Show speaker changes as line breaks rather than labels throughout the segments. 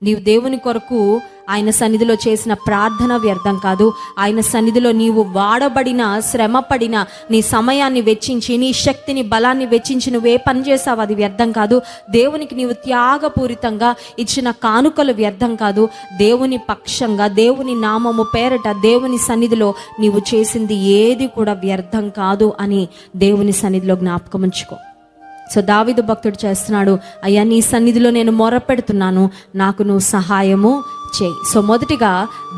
నీవు దేవుని కొరకు ఆయన సన్నిధిలో చేసిన ప్రార్థన వ్యర్థం కాదు. ఆయన సన్నిధిలో నీవు వాడబడిన, శ్రమపడిన, నీ సమయాన్ని వెచ్చించి, నీ శక్తిని, బలాన్ని వెచ్చించి నువ్వే పని చేసావు, అది వ్యర్థం కాదు. దేవునికి నీవు త్యాగపూరితంగా ఇచ్చిన కానుకలు వ్యర్థం కాదు. దేవుని పక్షంగా, దేవుని నామము పేరట, దేవుని సన్నిధిలో నీవు చేసింది ఏది కూడా వ్యర్థం కాదు అని దేవుని సన్నిధిలో జ్ఞాపకం ఉంచుకో. సో దావీదు భక్తుడు చేస్తున్నాడు, అయ్యా నీ సన్నిధిలో నేను మొరపెడుతున్నాను, నాకు నువ్వు సహాయము చేయి. సో మొదటిగా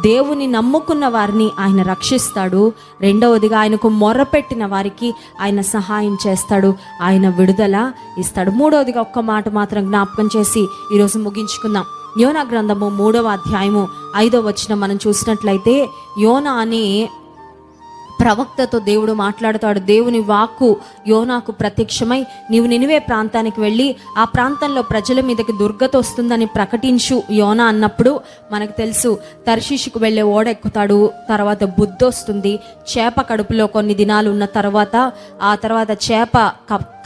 దేవుని నమ్ముకున్న వారిని ఆయన రక్షిస్తాడు. రెండవదిగా ఆయనకు మొరపెట్టిన వారికి ఆయన సహాయం చేస్తాడు, ఆయన విడుదల ఇస్తాడు. మూడవదిగా ఒక్క మాట మాత్రం జ్ఞాపకం చేసి ఈరోజు ముగించుకుందాం. యోనా గ్రంథము 3వ అధ్యాయము 5వ వచనం మనం చూసినట్లయితే, యోనా అనే ప్రవక్తతో దేవుడు మాట్లాడుతాడు. దేవుని వాక్కు యోనాకు ప్రత్యక్షమై, నీవు నినివే ప్రాంతానికి వెళ్ళి ఆ ప్రాంతంలో ప్రజల మీదకి దుర్గత వస్తుందని ప్రకటించు యోనా అన్నప్పుడు మనకు తెలుసు, తర్షీషుకు వెళ్ళే ఓడ ఎక్కుతాడు. తర్వాత బుద్ధి వస్తుంది. చేప కడుపులో కొన్ని దినాలు ఉన్న తర్వాత, ఆ తర్వాత చేప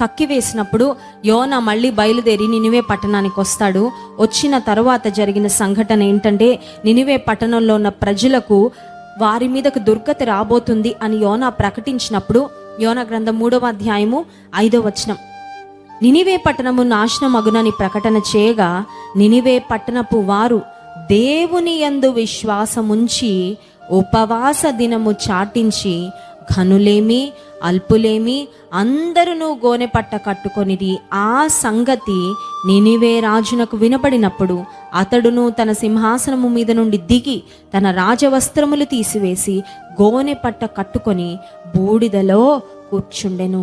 కక్కి వేసినప్పుడు యోనా మళ్ళీ బయలుదేరి నినివే పట్టణానికి వస్తాడు. వచ్చిన తర్వాత జరిగిన సంఘటన ఏంటంటే, నినివే పట్టణంలో ఉన్న ప్రజలకు వారి మీదకు దుర్గత రాబోతుంది అని యోనా ప్రకటించినప్పుడు, యోనా గ్రంథం 3వ అధ్యాయము 5వ వచనం, నినివే పట్టణము నాశనం అగునని ప్రకటన చేయగా, నినివే పట్టణపు వారు దేవుని యందు విశ్వాసముంచి ఉపవాస దినము చాటించి, ఘనులేమి అల్పులేమి అందరూ గోనె పట్ట కట్టుకొనిది. ఆ సంగతి నినివే రాజునకు వినబడినప్పుడు అతడును తన సింహాసనము మీద నుండి దిగి తన రాజవస్త్రములు తీసివేసి గోనె పట్ట కట్టుకొని బూడిదలో కూర్చుండెను.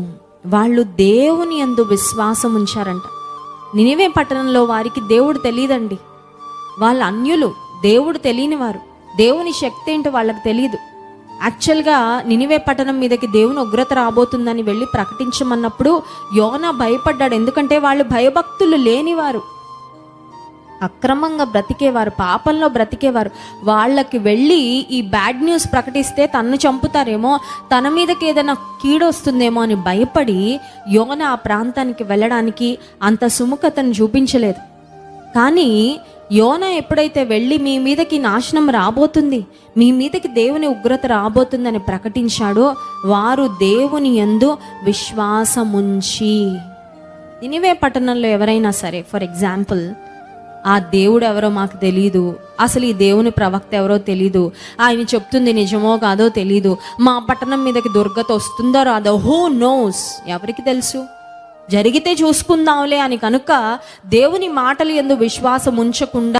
వాళ్ళు దేవుని యందు విశ్వాసం ఉంచారంట. నినివే పట్టణంలో వారికి దేవుడు తెలియదండి. వాళ్ళ అన్యులు, దేవుడు తెలియని వారు. దేవుని శక్తి ఏంటో వాళ్ళకి తెలియదు. యాక్చువల్గా నినివే పట్టణం మీదకి దేవుని ఉగ్రత రాబోతుందని వెళ్ళి ప్రకటించమన్నప్పుడు యోనా భయపడ్డాడు. ఎందుకంటే వాళ్ళు భయభక్తులు లేనివారు, అక్రమంగా బ్రతికేవారు, పాపంలో బ్రతికేవారు. వాళ్ళకి వెళ్ళి ఈ బ్యాడ్ న్యూస్ ప్రకటిస్తే తన్ను చంపుతారేమో, తన మీదకి ఏదైనా కీడొస్తుందేమో అని భయపడి యోనా ఆ ప్రాంతానికి వెళ్ళడానికి అంత సుముఖతను చూపించలేదు. కానీ యోనా ఎప్పుడైతే వెళ్ళి మీ మీదకి నాశనం రాబోతుంది, మీ మీదకి దేవుని ఉగ్రత రాబోతుందని ప్రకటించాడో, వారు దేవుని యందు విశ్వాసముంచి, నినివే పట్టణంలో ఎవరైనా సరే, ఫర్ ఎగ్జాంపుల్, ఆ దేవుడు ఎవరో మాకు తెలీదు, అసలు ఈ దేవుని ప్రవక్త ఎవరో తెలీదు, ఆయన చెప్తుంది నిజమో కాదో తెలీదు, మా పట్టణం మీదకి దుర్గత వస్తుందో రాదో, హూ నోస్, ఎవరికి తెలుసు, జరిగితే చూసుకుందాంలే అని కనుక దేవుని మాటలు యందు విశ్వాసం ఉంచకుండా